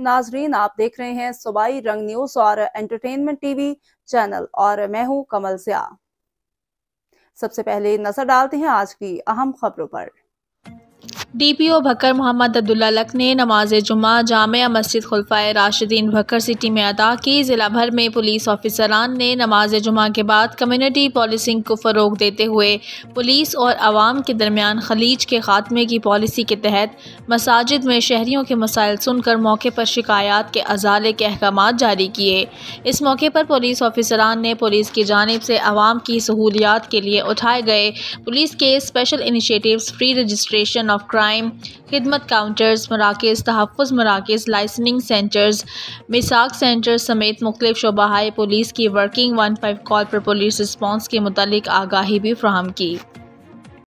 नाजरीन, आप देख रहे हैं सूबाई रंग न्यूज और एंटरटेनमेंट टीवी चैनल और मैं हूं कमल सिया। सबसे पहले नजर डालते हैं आज की अहम खबरों पर। DPO भक्कर मोहम्मद अब्दुल्ला लक ने नमाज जुमा जामिया मस्जिद खुलफाए राशिदीन भक्कर सिटी में अदा की। ज़िला भर में पुलिस ऑफिसरान ने नमाज जुमा के बाद कम्युनिटी पॉलिसिंग को फ़रोग देते हुए पुलिस और आवाम के दरमियान खलीज के खात्मे की पॉलिसी के तहत मसाजिद में शहरियों के मसाइल सुनकर मौके पर शिकायत के अजाले के अहकामात जारी किए। इस मौके पर पुलिस ऑफिसरान ने पुलिस की जानिब से आवाम की सहूलियात के लिए उठाए गए पुलिस के special initiatives, free registration of crime, खिदमत काउंटर्स, मराकज़, तहफ़्फ़ुज़ मराकज़, लाइसेंसिंग सेंटर्स, मिसाक सेंटर्स समेत मुख्तलिफ शोबाए पुलिस की वर्किंग 15 कॉल पर पुलिस रिस्पॉन्स के मुतालिक आगाही भी फ़राहम की।